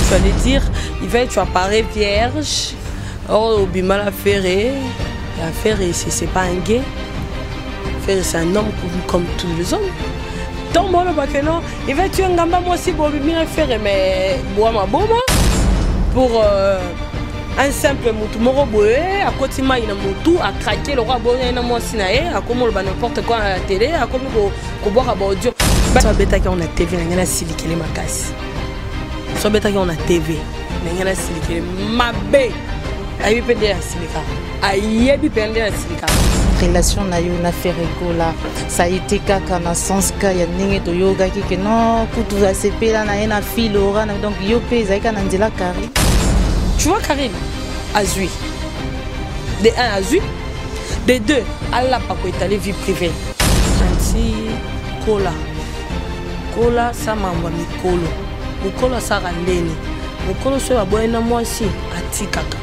tu allais dire, Yvette, tu apparais vierge. Or, au bima la ferré, c'est pas un gay. Ferré, c'est un homme comme tous les hommes. Donc, moi, le non, Yvette, tu es un gamba, moi aussi, bon, bima la ferré, mais bois ma bombe. Pour un simple moutou, mon robot, à côté de moi, il a moutou, à craquer le roi, il y a moi aussi, à comme on n'importe quoi à la télé, à comme on boit à Bordeaux. Soit bêta qu'on a TV, on a siliqué les macasses. Soit bêta qu'on a TV, on a siliqué les mabé. Aïe, pendé à silika. Aïe, pendé à silika. Relation na yo na ferego là, ça a été kaka na sens ka ya ninge to yoga ki que non, kutu za sepela na ena filora donc yo pe zaika na ndila Karine. Tu vois Karine, Azui. De 1 Azui, de 2 Allah pas quoi étaler vie privée. Anti Kola. Kola ça mamba mikolo. Mikolo ça randeni. Mikolo so aboye na moi si ati kaka.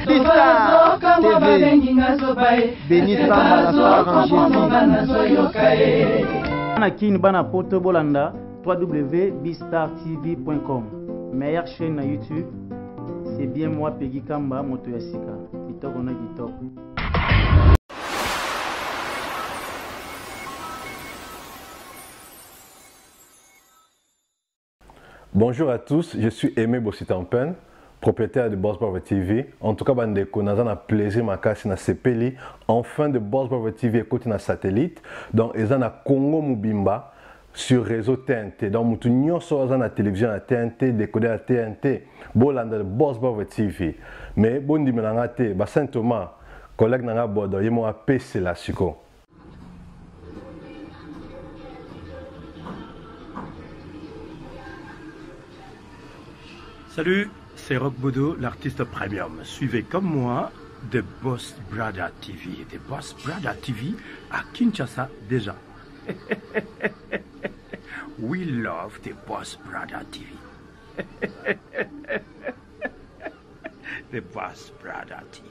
Bistar TV, béni Samba la soeur Anakin Bana Poto Bolanda, www.bistartv.com. Meilleure chaîne na YouTube, c'est bien moi Peggy Kamba, Moto Yassika. Kitoko na kitoko. Bonjour à tous, je suis Aimé Bossitampen, propriétaire de Boss Brother TV. En tout cas, bandeko, nous avons plaisir ma casse na CPLI. Enfin de Boss Brother TV écoute na satellite. Donc, ils ont Congo Mubimba sur réseau TNT. Donc, nous avons na télévision à TNT, décodé à TNT. Bolanda de Boss Brother TV. Mais bon dimanche, Saint Thomas, collègue na Bordeaux, il m'a PC la suko. Salut, c'est Rock Bodo, l'artiste premium. Suivez comme moi The Boss Brother TV. The Boss Brother TV à Kinshasa déjà. We love The Boss Brother TV. The Boss Brother TV.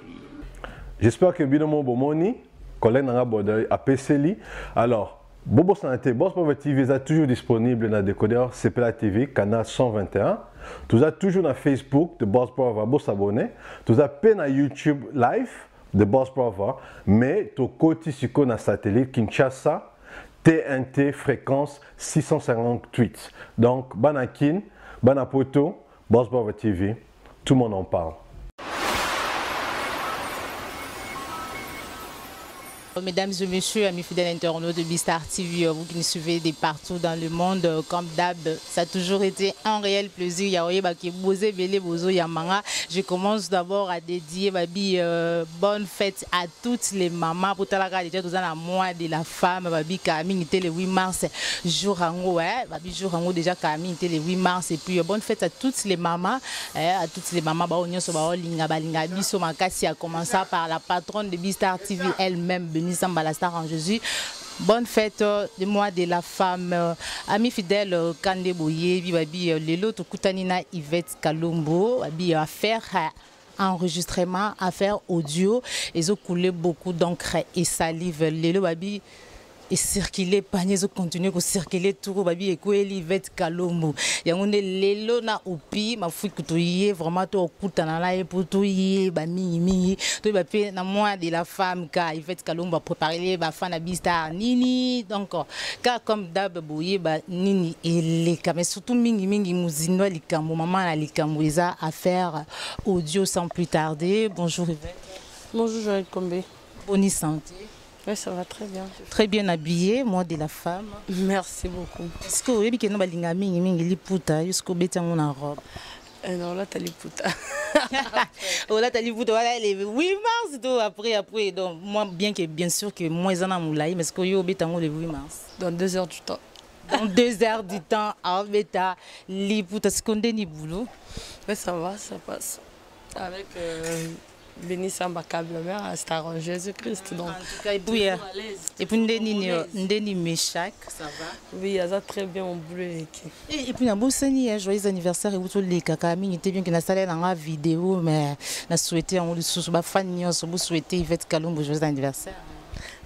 J'espère que Binomo Bomoni, collègue Nanga Bordeaux, a PCLI. Alors, Bobo Santé, Boss Brother TV est toujours disponible dans le décodeur CPLA TV, canal 121. Vous êtes toujours sur Facebook de Boss Brother, vous s'abonner. Vous êtes sur YouTube live de Boss Brother, mais tu côté sur le satellite Kinshasa, TNT fréquence 658. Donc, Banakin, Banapoto, Boss Brother TV, tout le monde en parle. Mesdames et messieurs, amis fidèles internautes de Bistar TV, vous qui nous suivez de partout dans le monde, comme d'hab, ça a toujours été un réel plaisir. Je commence d'abord à dédier bonne fête à toutes les mamans. Pour déjà dans la mois de la femme, Camille était le 8 mars, jour en déjà Camille était le 8 mars. Et puis bonne fête à toutes les mamans, a commencé par la patronne de Bistar TV elle-même, Samba la star en Jésus. Bonne fête de mois de la femme. Amis fidèles, Kande Boye, Lelo Tokutanina Yvette Kalombo, à faire enregistrement, à faire audio. Ils ont coulé beaucoup d'encre et salive. Lelo Babi. Et circuler, panier, continuer à circuler tout, babi, et quoi, Yvette Kalombo. Il y a un lelo na upi, ma fouille que tu y es vraiment tout au coup, t'en as pour tout y est, bami, tu vas faire na moi de la femme, car Yvette Kalombo va préparer les fan à Bistar, Nini, donc, car comme d'hab, bouillé, Nini, et les mais surtout, mingi, mousino, les camou, maman, les camouisa, à faire audio sans plus tarder. Bonjour Yvette. Bonjour Joël Combé. Bonne santé. Oui, ça va très bien. Très bien habillée, moi de la femme. Merci beaucoup. Est-ce que vous avez dit que nous avons les puta, jusqu'au béton en robe? Non, là, t'as les puta. Oh, là, t'as les puta, voilà, les 8 mars, après. Donc, moi, bien sûr que moi, j'en ai moulay, mais est-ce que vous avez béton le 8 mars? Dans 2 heures du temps. Dans 2 heures du temps, à béta, les puta, est-ce qu'on a ni boulot? Oui, ça va, ça passe. Avec béni samba câble mère à star en Jésus-Christ. Donc, En tout cas, et puis Ndeni Meshach, ça va? oui, il y a très bien mon boulot. Et puis, joyeux anniversaire et vous les kakami, il était bien que na salle dans la vidéo, mais na souhaité en sous ba fan vous souhaiter Yvette Kalumbo joyeux anniversaire.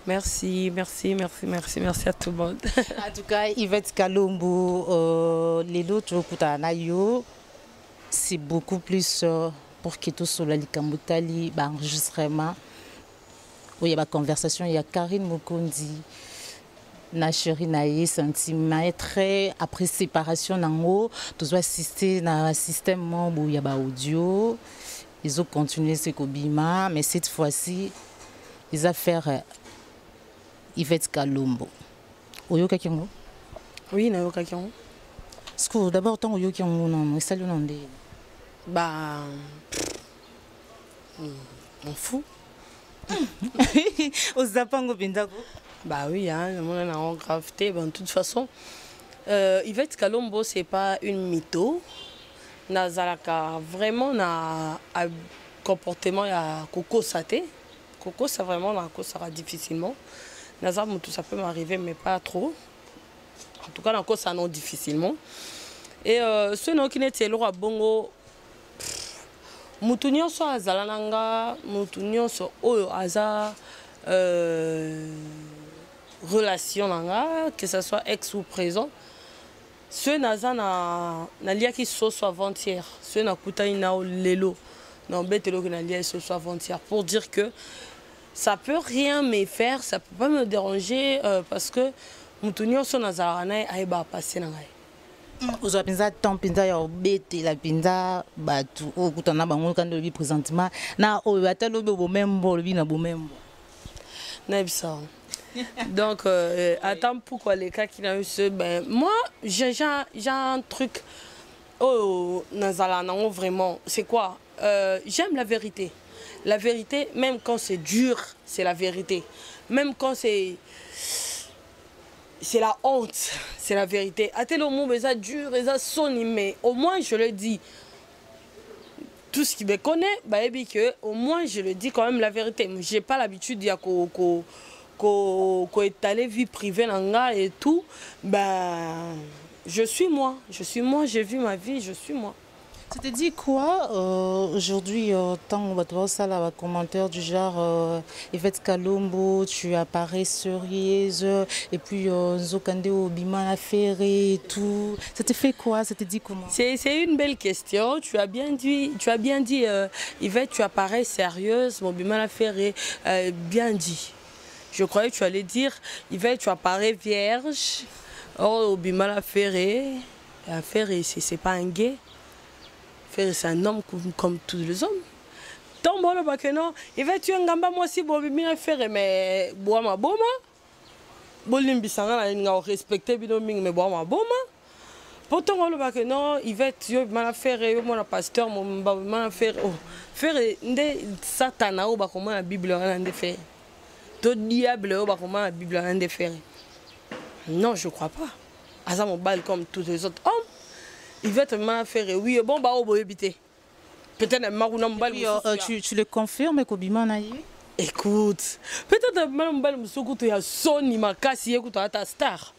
Merci, merci, merci, merci, merci à tout le monde. En tout cas, Yvette Kalumbo, les autres yo, c'est beaucoup plus pour que tout sur la Likambutali, enregistrement. Il y a une conversation, il y a Karine Mukundi, na chérie naïe, sentiment, très après séparation, tu dois assister à un système où il y a un audio. Ils ont continué ce Kobima, mais cette fois-ci, ils ont fait Yvette Kalumbo. Oyo Kakiango? Oui, Nayo Kakiango. Est-ce que d'abord, tant Oyo Kakiango, non, c'est le nom de. Bah. On fout. Au Zapango Bindako? Bah oui, hein, on a en gravité. De toute façon, Yvette Kalumbo, c'est pas une mytho. Nazalaka, vraiment, na comportement, il y a Coco Saté. Coco, ça vraiment, ça sera difficilement. Nazar, tout ça peut m'arriver, mais pas trop. En tout cas, encore ça non difficilement. Et ce nom qui n'est pas bongo, mutunyo so azalananga, mutunyo so oyo aza relation nanga, que ce soit ex ou présent. Ce naza na lia qui so avant-hier, ce na kuta ina lelo, na betelo que na lia so avant-hier pour dire que ça peut rien me faire, ça peut pas me déranger parce que mutunyo so nazarana aiba passer na ngai. Vous avez pensé tant pinza ya obete la pinza batu o kutana bango quand le présentement na o batalo bo membo le na bo membo. Na bisa. Donc attends pourquoi les cas qui a eu ce ben moi j'ai un truc oh nazalana vraiment c'est quoi j'aime la vérité. La vérité même quand c'est dur, c'est la vérité. Même quand c'est la honte, c'est la vérité. À tel moment, ça dur, ça sonne, mais au moins je le dis. Tout ce qui me connaît, bah, au moins je le dis quand même la vérité. Je n'ai pas l'habitude de dire qu'on étalait vie privée et tout. Ben, je suis moi, j'ai vu ma vie, je suis moi. Tu te dis quoi aujourd'hui, tant on va te voir ça là, commentaire du genre Yvette Kalumbo, tu apparais sérieuse, et puis Nzokande Obima la ferré et tout. Ça te fait quoi? Ça te dit comment? C'est une belle question. Tu as bien dit Yvette, tu apparais sérieuse, Obima la ferré, bien dit. Je croyais que tu allais dire Yvette, tu apparais vierge, or Obima la ferré, c'est pas un gay. C'est un homme comme tous les hommes. Tant bon le bac non, il va tuer un gamba moi aussi bon bien faire mais bois ma boma. Bolim bisanga na respecter binoming mais bois ma boma. Pourtant le bac non, il va tuer mal faire mon pasteur mon mal faire oh faire ndé satana au bac comment la Bible en de faire. Tout diable au bac comment la Bible en de faire. Non, je crois pas. Asa mon bal comme tous les autres hommes. Il va te mal faire, oui, bon, bah, on va éviter. Peut-être que tu le confirmes, Kobima Naïe? Écoute, peut-être que il y a son imakasi, écoute, à ta star.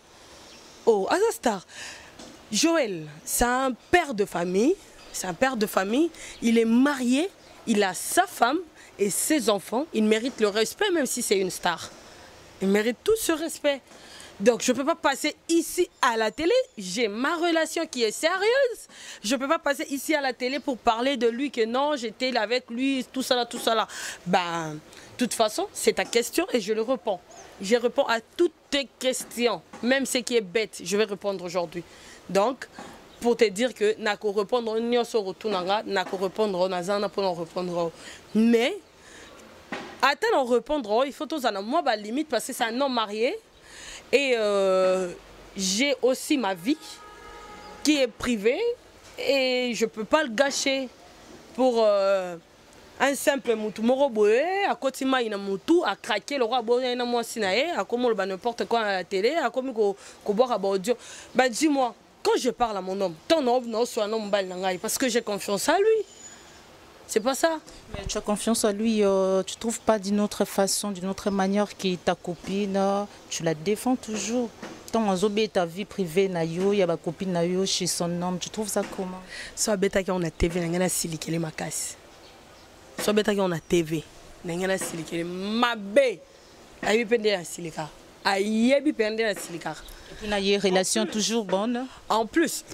Oh, à ta star. Joël, c'est un père de famille. C'est un père de famille. Il est marié, il a sa femme et ses enfants. Il mérite le respect, même si c'est une star. Il mérite tout ce respect. Donc je ne peux pas passer ici à la télé, j'ai ma relation qui est sérieuse. Je ne peux pas passer ici à la télé pour parler de lui, que non, j'étais avec lui, tout ça là, tout ça là. Ben, de toute façon, c'est ta question et je le réponds. Je réponds à toutes tes questions, même ce qui est bête, je vais répondre aujourd'hui. Donc, pour te dire que n'a qu'à répondre, n'a qu'à répondre, n'a pas répondre. Mais, attends, répondre, il faut tous en moi, bah, limite, parce que c'est un homme marié. Et j'ai aussi ma vie qui est privée et je ne peux pas le gâcher pour un simple moutou. À côté de il moutou à craquer le roi boye na moi sinae à comment le n'importe quoi à la télé à comment qu'on boire à audio. Bah dis-moi, quand je parle à mon homme, ton homme non soit un homme bal parce que j'ai confiance à lui. c'est pas ça. Mais tu as confiance en lui, tu trouves pas d'une autre façon, d'une autre manière que ta copine, tu la défends toujours. Tant on a ta vie privée, il y a ma copine chez son homme, tu trouves ça comment? Soit bêta qu'on a TV, on a silikele ma casse. Soit bêta qu'on a TV, on a silikele ma bé. Aïe pende la silika. Aïe pende la silika. Et puis on a une relation toujours bonne. En plus.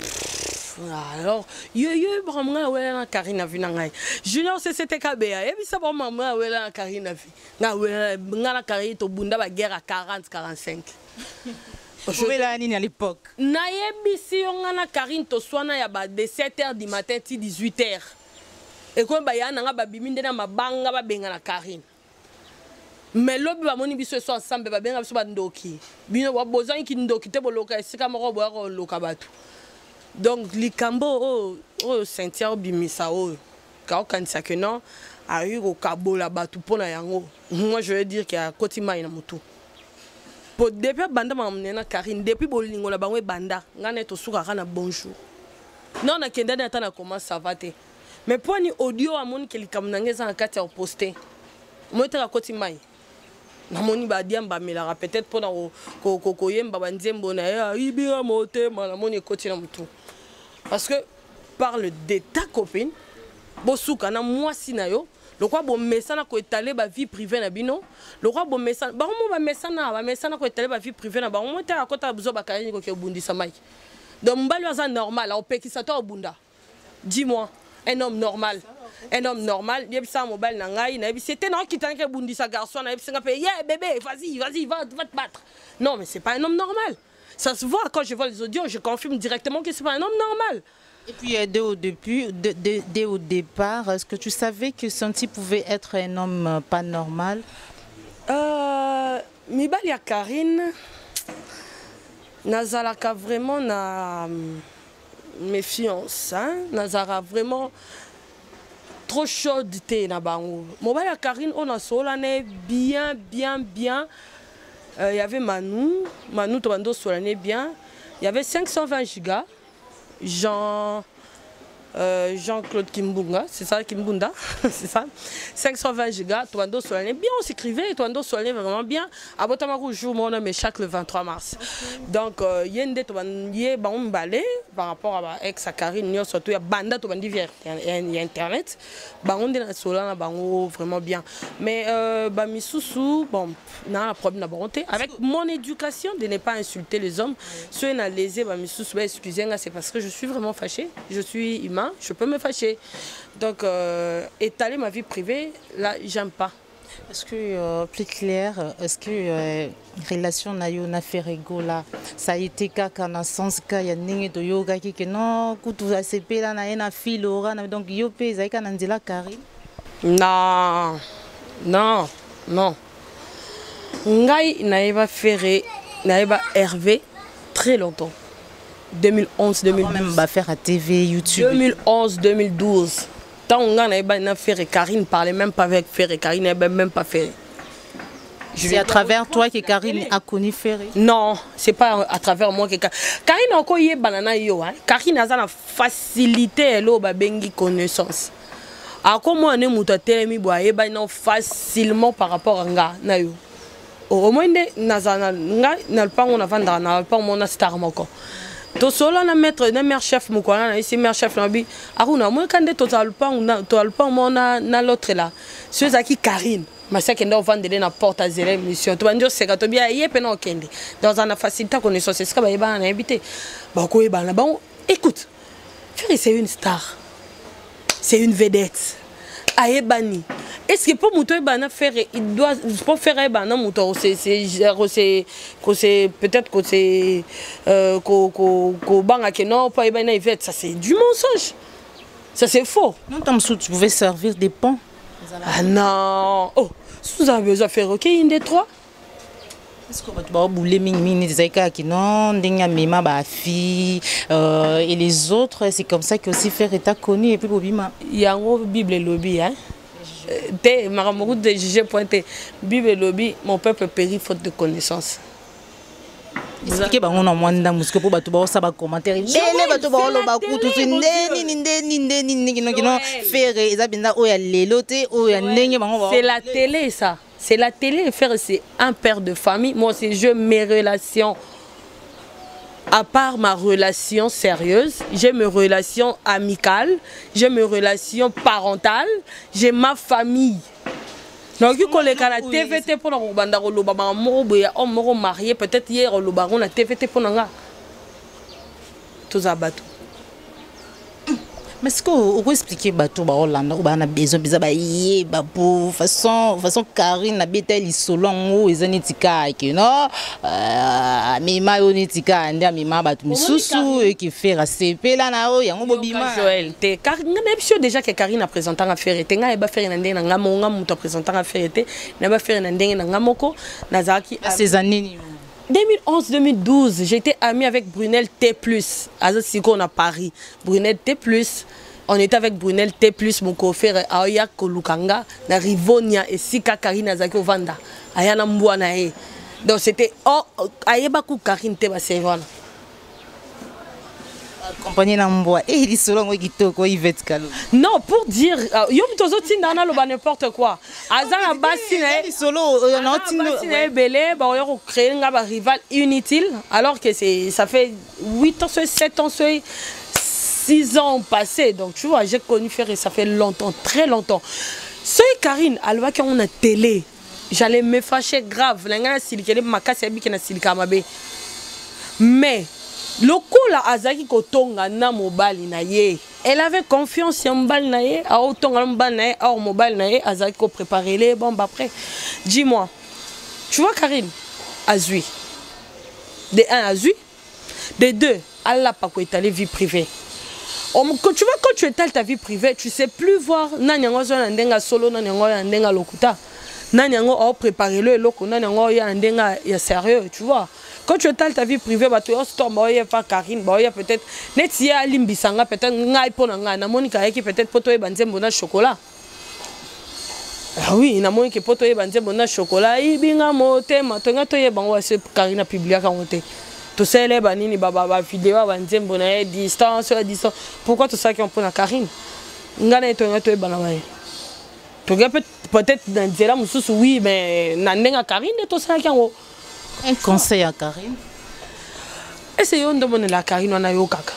Alors, yo vraiment ouais la Karine vu nangai. Junior CCTKB et puis ça bon maman ouais la Karine vu. Na ouais la Karine to bunda ba guerre à 40 45. Je vais là à l'époque. Na yebi si on a Karine to soina ya ba de 7h du matin ti 18h. Et quand ba ya nga ba biminde na mabanga ba benga na Karine. Mais lobi ba moni biso so ensemble ba benga biso ba ndoki. Bino ba bozan ki ndoki te boloka esika moko bo loka batu. Donc, likambo sentia bimisa quand ça que non a eu au cabo là-bas tout pour na yango. Moi je veux dire qu'il y a kotima ina mutu. Pour depuis banda mamnena Karine depuis bolingo la bangwe banda ngane to suka kana bonjour. Non na kenda na tana comment ça va te. Mais pour ni audio amoni ke likamnangeza na kati ya poster. Moi te kotima na moni ba diamba mela peut-être pour na ko yemba banzembo na ya ibira mote na moni kotina mutu. Parce que parle de ta copine, bosuka na moi sinayo, le quoi bon messana ko étaler ba vie privée na bino, le quoi bon messana, ba messana ko étaler ba vie privée na ba on ta kota buzo ba Karine ko ke bundisa mai. Donc mbali waza normal, on pekisa to bunda. Dis-moi, un homme normal. Un homme normal, il y a ça mobile na ngai, na c'était non qui tanke bundisa garçon na singa pe yeah bébé, vas-y, va te battre. Non, mais c'est pas un homme normal. Ça se voit quand je vois les audios, je confirme directement que c'est pas un homme normal. Et puis dès au départ, est-ce que tu savais que Santi pouvait être un homme pas normal? Mibali ya Karine, nazalaka vraiment na méfiance, hein? Nazara vraiment trop chaude na bango. Mobali ya Karine on a solane bien. Il y avait Manu Tobando Solané bien. Il y avait 520 gigas. Jean-Claude Kimbunga, c'est ça, Kimbunda, c'est ça. 520 gigas, Tobando Solané bien, on s'écrivait, Tobando Solané vraiment bien. À Botamarou, jour, mon homme est chaque le 23 mars. Donc, il y a des balais par rapport à ex Karine, surtout il y a Banda Tobandi via Internet. On est Solana, vraiment bien. Mais, Missoussou, bon, n'a problème de avec mon éducation de ne pas insulter les hommes. Si on a lésé, Missoussou, excusez-moi, c'est parce que je suis vraiment fâchée. Je suis humain. Je peux me fâcher. Donc, étaler ma vie privée, là, j'aime pas. Est-ce que, plus clair, est-ce que relation na ferego là, ça a été kaka na sens ka ya ninge to yoga ki que non, kutu a CP là na ena filora donc yo pe zaika na ndila Karine? Non. Ngai naïba Ferré, naïba Hervé très longtemps. 2011, 2012. Même va faire à TV, YouTube. 2011, 2012. Tant on a fait Karine parlait même pas avec Ferré. Karine n'avait même pas fait. C'est à travers toi que Karine a connu Ferré? Non, c'est pas à travers moi que Karine a encore eu banana yo. Karine a la facilité l'eau bengi connaissance. A comment on est mouté mi boye ba facilement par rapport à nga na yo. Au moins nazana nga na pas on avanda na pas on a star moko. To solo na maître na mère chef mukwana na ici mère chef na bi aruna moi quand total pas on na l'autre là ceux qui Karine mais c'est qu'on vendre na porte à zéro mission to bandio c'est que bien yé pena okende dans una facilité connaissance c'est ce que ba na habité ba ko ba na bon écoute Ferré c'est une star, c'est une vedette aebani. Est-ce que pour Mouto Ebana Ferré, il doit pour faire Ebana Mouto, c'est peut-être que c'est qu'au banga que non pas Ebana Yvette, ça c'est du mensonge, ça c'est faux. Non, comme ça tu pouvais servir des ponts. Ah non, oh, si vous avez besoin de faire ok une des trois. Est-ce que tu vas bouler mini des aïkas qui non, dinga mima ba fille et les autres, c'est comme ça que aussi Ferré est connu et puis bobima. Il y a un Bible et lobby hein. Maramourou de juger pointé Bible et lobby, mon peuple périt faute de connaissance. expliquer bango na mwanda musiko po bato ba sa ba commentaire bele bato ba lo ba kutu ndeni kino faire eza binda o ya lelo te o ya ndenge bango ba. C'est la télé ça. C'est la télé faire c'est un père de famille. Moi c'est je mes relations. À part ma relation sérieuse, j'ai mes relations amicales, j'ai mes relations parentales, j'ai ma famille. Donc, quand les cas la TVT pour la banda le baba moro marié peut-être hier le baron la TVT pour nanga. Tous à bateau. Mais est-ce que vous pouvez expliquer bateau ba Hollande ou ba na besoin biza ba yé ba pour façon Karine na bete li solon ou ezani tika ke non mi ma yo ni tika ndia mi ma bato misusu et qui fait CP là na o yango bobima Joël te Karine même sûr déjà que Karine a présenté en affaire te nga e ba faire na ndenge na ngamo ngamu to présenté en affaire te na ba faire na ndenge na ngamoko nazaki à ces années 2011-2012, j'étais amie avec Brunel T+. On a Paris. Brunel T+. On était avec Brunel T+, mon coffre, Aoya Kolukanga, na Rivonia et Sika Karine Azaki Vanda. Ayana Mbouanae. Donc c'était Ayebaku Karine Teba Sevana. Compagnie Namboa et il selon Kitoko Yvette Kalo. Non, pour dire yo mitozotin dana loba n'importe quoi. Azana basine solo non basine belé ba yo créer nga ba rival inutile alors que ça fait 8 ans, 7 ans, 6 ans passés. Donc tu vois, j'ai connu Ferré ça fait longtemps, très longtemps. C'est Karine, elle va qu'on a télé. J'allais me fâcher grave. L'engana silikele makasi abiki na silika mabe. Mais le coup là, Azaki Kotonga na mobile na ye. Elle avait confiance en mobile na ye, a autonga mobile na ye, a mobile na ye, Azaki ko préparer les bombes après. Dis-moi, tu vois Karine, Azui. De 1 Azui, de 2, Allah pas quoi étaler vie privée. Tu vois quand tu étales ta vie privée, tu sais plus voir nanyango zo ndenga solo nanyango ndenga lokuta. Nanyango a préparé le loko nanyango ya ndenga ya sérieux, tu vois. Quand tu étales ta vie privée, tu as pas Karine, peut-être, net y a limbisanga, peut-être, ngai ponanga, na monika qui peut-être poto e banzem bona chocolat. Ah oui, na monika poto e banzem bona chocolat, ibinga mote, matonga to ye bango se Karine publia ka mote. To sele banini baba vidéo banzem bona distance. Pourquoi tout ça qui on prend Karine? Ngana etonga to e banawaye. To peut-être dans zela mususu oui, mais na ndenga Karine to ça qui on un conseil à Karine. Essayons de donner la Karine à Yokaka.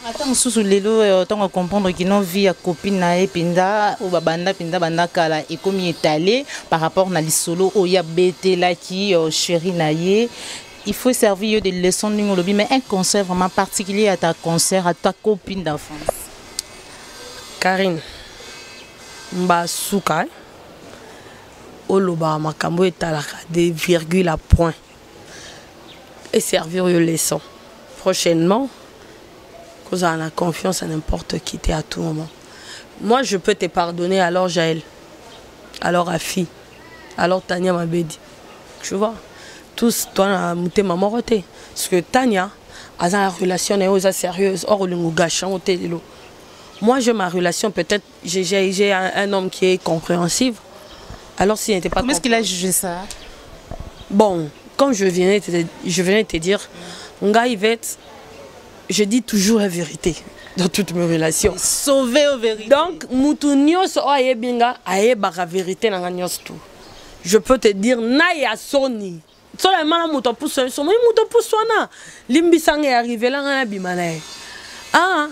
Attends, sous l'élo, on va comprendre qu'il n'a vu à copine na pinda ou babanda pinda banda kala et comme il est allé par rapport à l'isolo où il y a bête là qui chéri naie. Il faut servir des leçons de lobby, mais un conseil vraiment particulier à ta concert, à ta copine d'enfance. Karine, mba souka. Oloba makambo etalaka des virgules à point et servir une leçon. Prochainement, vous en avez confiance à n'importe qui à tout moment. Moi, je peux te pardonner alors Jaël, alors Afi, alors Tania Mabedi. Tu vois, tous, toi, tu maman roté. Parce que Tania a une relation sérieuse, or le gâchant au télélo. Moi, j'ai ma relation, peut-être, j'ai un homme qui est compréhensif. Alors s'il n'était pas... Comment est-ce qu'il a jugé ça? Bon, comme je venais de te dire, Nga Yvette, je dis toujours la vérité dans toutes mes relations. Sauver aux vérités. Donc, Moutunios aye binga aye baka vérité na nganyos tout. Je peux te dire na ya soni. Seulement la mouton pour son mais mouton pour sona. Limbi sang est arrivé là na bimana. Ah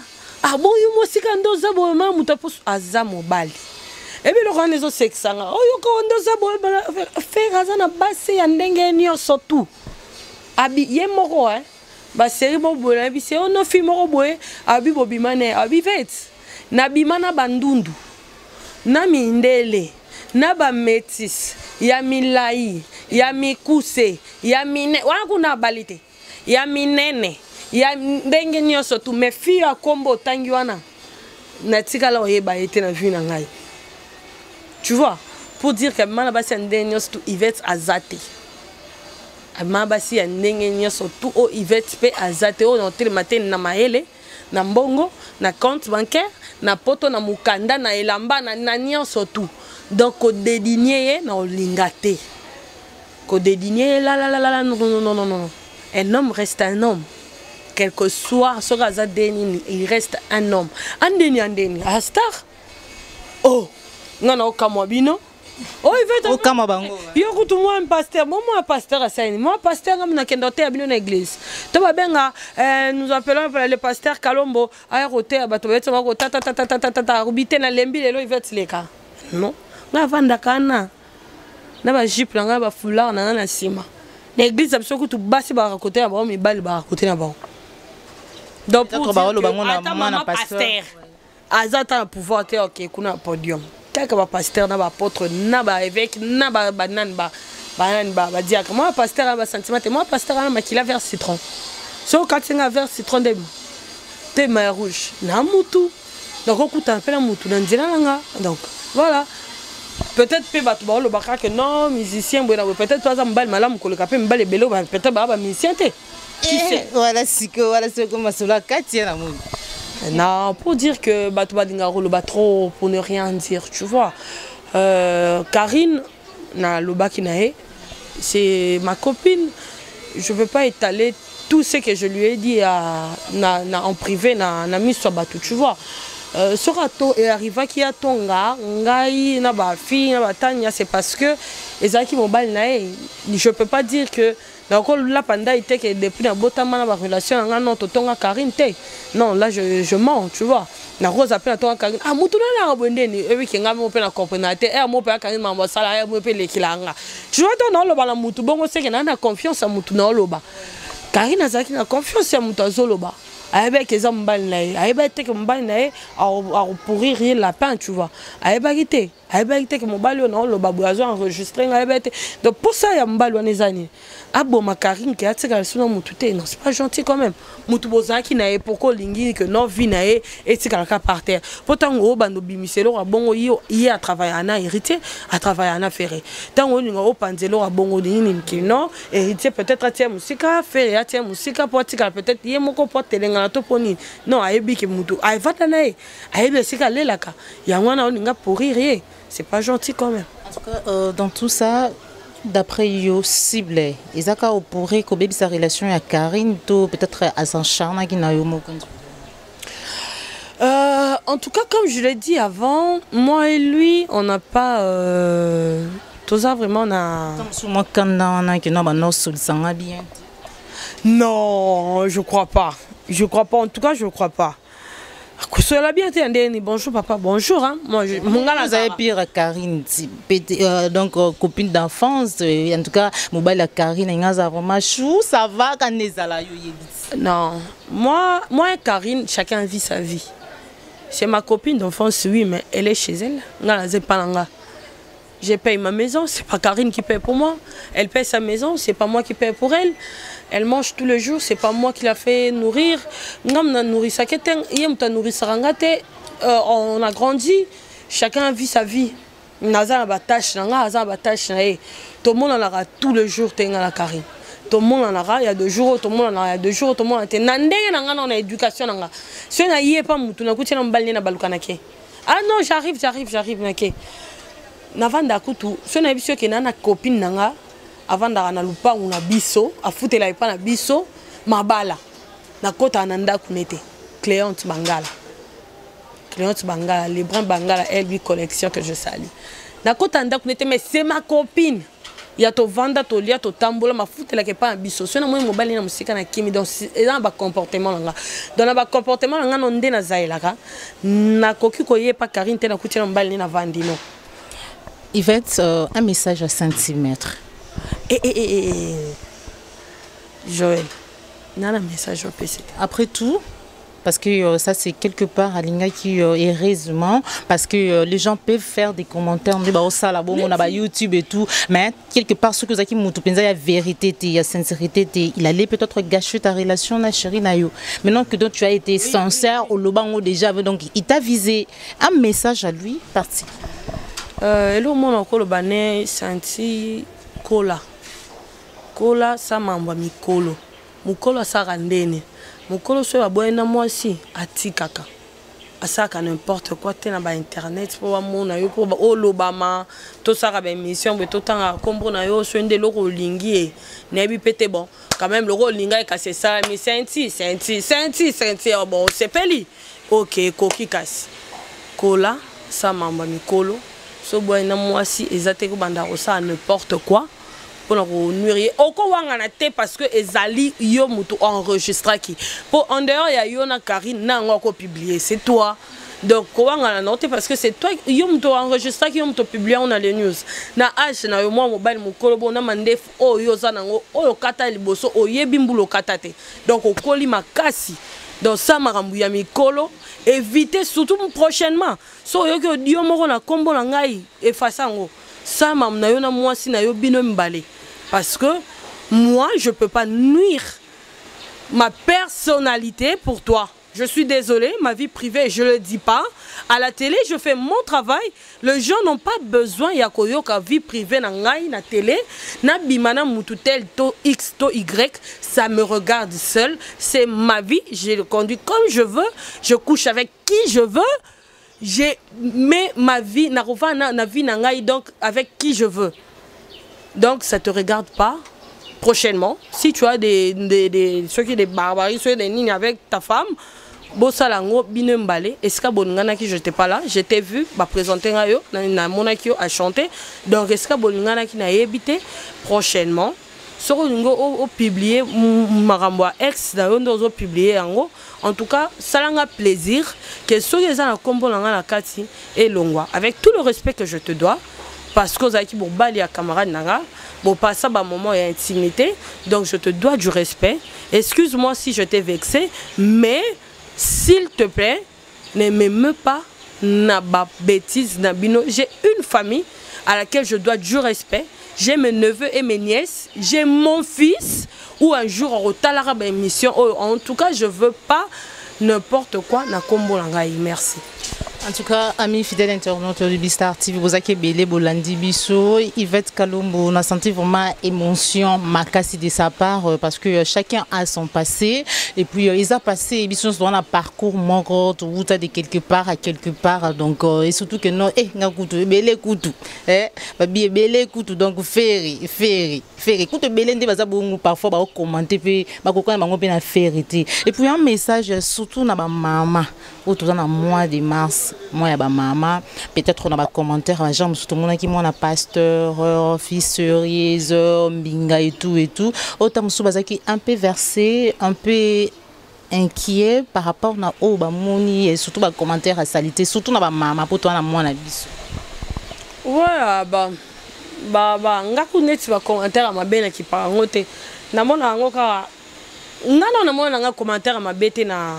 bon yo mo sikando za bo ma mouton pour azamo bali. Et puis le grand les autres sexanga. Oh yo ko ndo za bo faire azana base ya ndenge nyonso tout. Abi ye moko ba seri bo bola bi se ono fi moko boye abi bobimane abi vet. Na bimana bandundu. Na mindele. Na ba métis. Ya milai, ya mikuse, ya mine. Wana kuna balite. Ya minene. Ya ndenge nyonso tout me fi ya kombo tangi wana. Na tikala oyeba ete na vie na ngai. Tu vois, pour dire que Manabasi a ndenge tout Yvette azate. Manabasi a ndenge tout o Yvette pe azate o dans tel matin na maele, na mbongo, na compte bancaire, na poto na mukanda na elamba na nyonso tout. Donc au dédigné na olingate. Qu'au dédigner, là, non. Un homme reste un homme. Quel que soit ce gars, il reste un homme. Andeni, à star. Oh, non, Kamwabino. Oh, il veut Kamabango. Yo, tout moi un pasteur. Moi, pasteur à Saint. Moi, pasteur, je suis dans l'église. Nous appelons le pasteur Kalombo. Aéroté, tata, rubité na lembi, il veut les cas. Non, na vanda kana. Na ba jeep, na ba foulard, na sima. L'église, c'est ce que tu basses à côté, à bas, mais balle à côté, à bas. Donc, pour dire pasteur, Azata a pouvoir te ok, kuna podium. Quelqu'un pasteur, na ba apôtre, na ba évêque, na ba banane ba dire que moi pasteur a ba sentiment, moi pasteur a makila vers citron. So quand c'est un vers citron de thé maille rouge, na mutu. Donc on coûte un peu la mutu dans nanga. Donc voilà. Peut-être pe batu ba lo baka que non musicien peut-être toi ça mbal malam ko le capé mbal belo peut-être ba musicien te. Qui sait? Voilà ce que ma sola Katia na monde. Non, pour dire que Batouba Dingaro le bat trop, pour ne rien dire, tu vois. Karine, c'est ma copine. Je ne veux pas étaler tout ce que je lui ai dit en privé, na mis sur Batou, tu vois. Ce rato est arrivé qui a tonga, ngai, na ba fille, na ba tanya, c'est parce que les aki mobile nae, je peux pas dire que donc là pendant était que depuis la botama na relation non totonga Karine te. Non, là je mens, tu vois. Na rose appelle à toi Karine. Ah mutu na bondeni e wi kinga mo pe na comprendre te e mo pe Karine mambo sala e mo pe lekilanga. Tu vois ton loba la mutu bongo c'est que na confiance à mutu na loba. Karine azaki na confiance à mutu azoloba. Avec les hommes balnaï, avec que mon balnaï a pourrir rien lapin, tu vois. Avec que mon balou non le babouazo enregistré, donc pour ça il y a mon balou les années. Ah bon ma Karine qui a tiré le son mon touté, non c'est pas gentil quand même. Mon touboza qui n'a pourquoi lingi que non vie nae et c'est quelqu'un par terre. Pourtant au bando bimiselo a bon y a travaillé à na héritier, à travailler à na ferré. Tant on au panzelo a bon lingi qui non héritier peut-être à tiens musique ferré à tiens musique pour tirer peut-être y a mon comporte telengana to poni. Non ayebi que mutu ay vata nae ayebi sika lelaka. Ya wana on pour rire. C'est pas gentil quand même. En tout cas, dans tout ça, d'après yo cible, Isaka pourrait que bébé sa relation avec Karine, peut-être à son charme qui n'a eu mot. En tout cas, comme je l'ai dit avant, moi et lui, on n'a pas tout ça vraiment on a. Non, je crois pas. Je crois pas. En tout cas, je crois pas. Cela bien été bonjour papa, bonjour hein. Moi mon gars vous avez pire Karine donc copine d'enfance en tout cas mobile Karine ngaza vraiment chou ça va quand nezala yo yebit. Non, moi et Karine chacun vit sa vie. C'est ma copine d'enfance oui mais elle est chez elle. Ngala zepananga. Je paye ma maison, c'est pas Karine qui paye pour moi. Elle paye sa maison, c'est pas moi qui paye pour elle. Elle mange tous les jours, c'est pas moi qui la fait nourrir. On a grandi, chacun vit sa vie. Tout le monde en aura tous les jours, la Karine. Tout le monde en aura, il y a 2 jours, tout le monde en aura, il y a 2 jours, tout le monde en aura. On a éducation. Si on a y est pas, on a ah non, j'arrive. Navanda kutu, si on a vu que nana copine nanga, avant d'arriver lupa on a biso, a foutre la pas na biso, mabala, na kota ananda kunete, Cléante Bangala, les brins Bangala, elle lui collection que je salue. Na kota ananda kunete, mais c'est ma copine. Il y a to vanda to lia to tambola ma foutre la pas na biso. Si on a moins mobile na musique na kimi donc dans ba comportement nanga, dans ba comportement nanga non de na zailaka, na koki koye pas Karine te na kuti na mobile na vandino. Yvette, un message à centimètres. Joël, non, un message au PC. Après tout, parce que ça c'est quelque part à l'Inga qui est raisonnement, parce que les gens peuvent faire des commentaires, on dit bah ça là bon on a YouTube et tout, mais quelque part ce que vous avez dit, il y a vérité, il y a sincérité, il allait peut-être gâcher ta relation na chérie nayo. Maintenant que donc tu as été sincère au lobango déjà, donc il t'a visé. Un message à lui, parti. Hello mon oncle bané senti kola ça mamba mikolo sa randene mukolo so ya boyena mwasi atikaka asalaka n'importe quoi te na internet po bamona yo po olobama tosaka émission boye totanga kombo na yo so nde eloko olingi e nayebi pe te bon quand même loko olinga ekasi esalami senti bon osepeli ok ekoki kasi kola sa mamba mikolo so boye na mwasi eza te kobanda kosala n'importe quoi pour nous nuire oko wangana te parce que ezali yo mutu enregistraki pour en dehors ya yo na Karine na ngoko publier c'est toi donc ko wangana note parce que c'est toi yo mutu enregistraki yo mutu publier on a les news na age na yo moi mobile mukolo bona mandef o yo za nango oyo kata liboso oyebi mbulo kata te donc okoli makasi donc ça makambu ya mikolo éviter surtout prochainement so yo ke dio moko na kombo na ngai efface ngo ça mam na yo na mwasi na yo bino mbale. Parce que moi, je ne peux pas nuire ma personnalité pour toi. Je suis désolée, ma vie privée, je ne le dis pas. À la télé, je fais mon travail. Les gens n'ont pas besoin de vie privée na télé. Na bimana mututel to X to Y, ça me regarde seul. C'est ma vie, je le conduis comme je veux. Je couche avec qui je veux. J'ai mais ma vie na vie na ngai donc avec qui je veux. Donc ça te regarde pas prochainement. Si tu as des barbaries, des lignes avec ta femme, Bossalango binembale, est-ce que bonungana qui j'étais pas là, j'étais vu, bah présenter ngayo, na monakio a chanté. Donc est-ce que bonungana qui n'a habité prochainement, sur au publier maramba ex dans au publier en en tout cas, ça l'a plaisir que ceux qui ont combo la kati et longwa avec tout le respect que je te dois. Parce que Zaki Bourbali a camarade Nanga, bon pas ça un moment et intimité, donc je te dois du respect. Excuse-moi si je t'ai vexé, mais s'il te plaît, ne m'aime pas na ba bêtise na bino. J'ai une famille à laquelle je dois du respect. J'ai mes neveux et mes nièces, j'ai mon fils ou un jour en retalara ba émission. En tout cas, je veux pas n'importe quoi na kombo langai. Merci. En tout cas, amis fidèles internautes de Bistar TV, vous avez belé Bolandi Bisso, Yvette Kalumbo, on a senti vraiment émotion, makasi de sa part parce que chacun a son passé et puis ils ont passé, ils sont dans un parcours mongo, tout de quelque part à quelque part donc et surtout que non, ngakutu belé kutu, babi belé kutu donc ferry, kutu belé ndé baza bongo parfois ba commenter puis ba kokona bango pe na ferry et puis un message surtout na ba maman autour dans mois de mars. Moi, il y a maman, peut-être on a des commentaires, tout le monde qui a pasteur, fils, cerise, binga et tout. Autant qui un peu versé, un peu inquiet par rapport à au bamoni et surtout les commentaires à salité, surtout na maman pour toi na moi na biso. Ouais, ngaku neti ba commentaire ma belle qui parle ngote. Na mona ngoka na mona nga commentaire ma bête na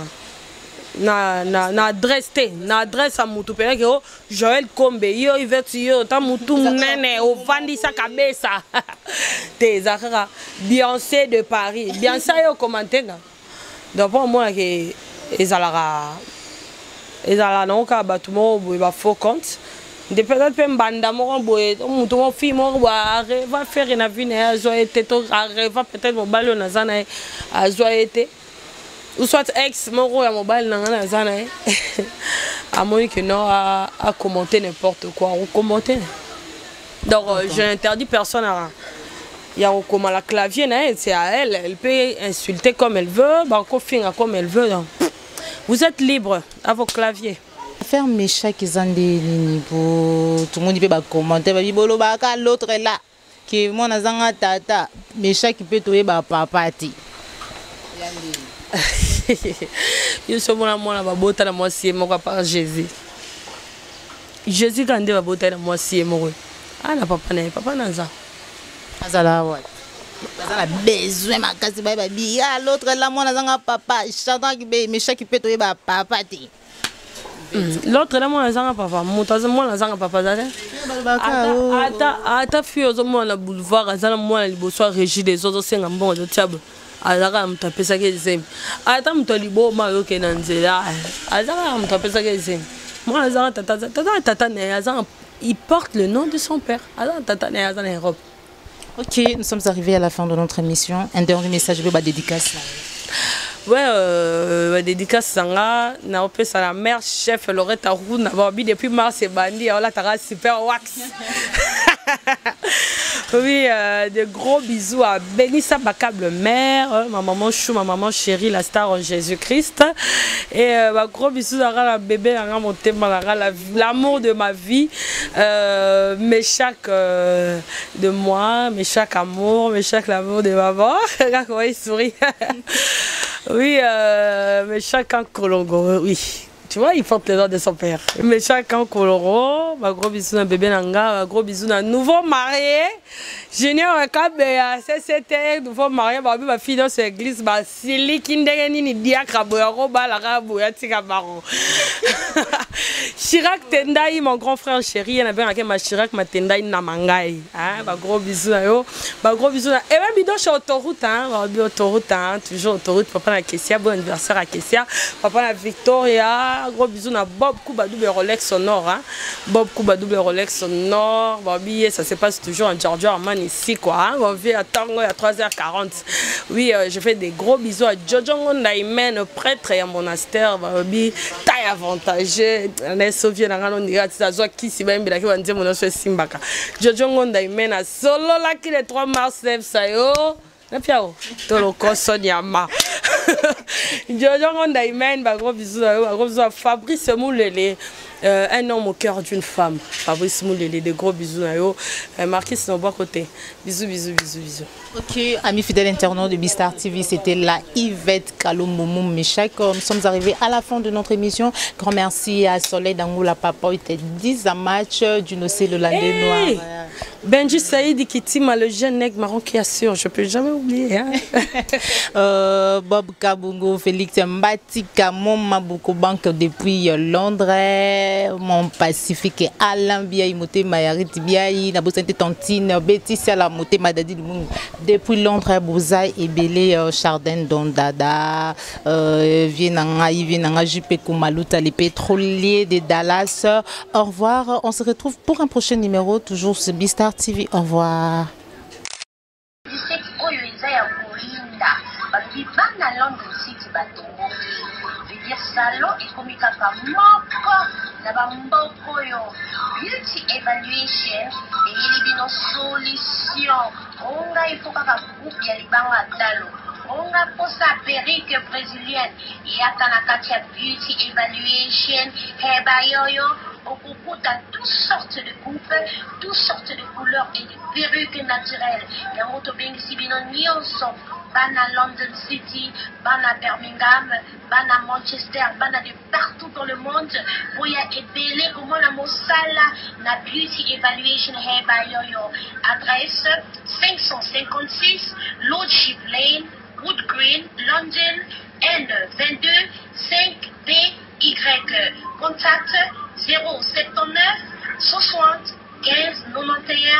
adresse te na adresse a mutu pena ke o Joël Kombe yo Yvette yo ta mutu munene o vandisa kabesa te zakara Beyoncé de Paris Beyoncé yo commenter donc pour moi que ezala non ka batumo bo ba faux compte de peut-être pe mbanda mo boye mutu mo fi mo va faire na vie na zo été to va peut-être mo balo na zana a zo été ou soit ex mon ya mobile na zana à moins que non à commenter n'importe quoi ou commenter donc je n'interdis personne à il y a comment la clavier c'est à elle peut insulter comme elle veut banco finga comme elle veut donc vous êtes libre à vos claviers faire mes chats qui sont des lignes pour tout le monde peut commenter ba bibolo ba ka l'autre là que moi na zanga tata mes chats qui peut toyer ba papa ti yo so mona mona ba bota na moi si moko par Jésus quand va bota na moi si moko ana papa na za azala wa azala besoin makasi ba bi ya l'autre là moi na zanga papa chantant qui be mes chats qui peut toyer ba papa ti l'autre là moi na zanga papa mutaza moi na zanga papa za ata fio zo moi na boulevard azala moi na liboso régie des autres senga mbongo de table azaka mtapesa ke zemi ata mtolibo mayo ke na nzela azaka mtapesa ke zemi moi azaka tata ne azaka il porte le nom de son père azaka tata ne azaka na robe. OK, nous sommes arrivés à la fin de notre émission. Un dernier message de dédicace. Ouais, dédicace Sanga, n'a pas ça la mère chef Loretta Roux, n'a pas depuis mars et bandi, on l'a super wax. Oui, de gros bisous à Benissa Bakable mère, ma maman chou, ma maman chérie, la star en Jésus-Christ. Et gros bisous à la bébé, à mon thème, l'amour de ma vie, mes chaque de moi, mes chaque amour, mes chaque l'amour de maman. Regarde comment il sourit. Oui, mais chacun Colongo, oui. Tu vois, il porte les doigts de son père. Mais chacun Coloro, gros bisous à bébé Nanga, gros bisous à nouveau marié. Junior Kabea, c'était nouveau marié, ma fille dans l'église, Sili Kindegeni ni Diakraboya, Roba, la Raboya, Tigabaro. Chirac Tendai, mon grand frère chéri, il y en avait un ma Chirac, ma Tendai Namangai. Gros bisous à eux. Gros bisous à. Et même bidon sur autoroute, toujours autoroute, papa la Kessia, bon anniversaire à Kessia, papa la Victoria. Gros bisous à Bob Kouba double Rolex sonore. Bob Kouba double Rolex sonore. Bobby, ça se passe toujours en Giorgio Armani ici, quoi. On vit à Tango à 3h40. Oui, je fais des gros bisous à Jojo Ngondaimen, prêtre et à monastère. Bobby, taille avantagée. On est sauvé dans la Nira, ça soit qui s'y va, mais qui va dire mon nom c'est Simbaka. Jojo Ngondaimen à solo là qui le 3 mars lève ça yo. La piao, tout le corps Sonyama. Jojo Ngondaimen, gros bisous à Fabrice Moulele. Un homme au cœur d'une femme. Fabrice Moulele, des gros bisous à eux. Marquis c'est au bon côté. Bisous, bisous, bisous, bisous. Ok, amis fidèles internautes de Bistar TV, c'était la Yvette Kalomboumou Méchac. Nous sommes arrivés à la fin de notre émission. Grand merci à Soleil Dangoula Papa, il était 10 à match du Nocé le Landais Noir. Benji Saïd Kitima, le jeune nègre marron qui assure, je ne peux jamais oublier. Hein? Bob Kabungo, Félix Mbatika, mon Mabouko Banque depuis Londres, mon Pacifique et Alain Biaï, Moté Mayarit Biaï, Nabosante Tantine, Betty Sala, Moté Madadi depuis Londres, Bouzaï et Belé, Chardin Dondada, Vienanga, Jupe Koumalouta, les pétroliers de Dallas. Au revoir, on se retrouve pour un prochain numéro, toujours sur Bistar TV. Au revoir. Salon et comme beauty evaluation et il y a une solution. On a il faut qu'un groupe y a les on a pour sa perruque brésilienne et à Tanakatia beauty evaluation hebayoyo on a toutes sortes de coupes, toutes sortes de couleurs et de perruques naturelles. Il y a moto bien ici bien en Bana London City, Bana Birmingham, Bana Manchester, Bana de partout dans le monde. Pour y épeler comment la Mossala, la Beauty Evaluation Hair by Yoyo. Adresse 556 Lordship Lane, Wood Green, London, N22 5BY. Contact 079 60 15 91.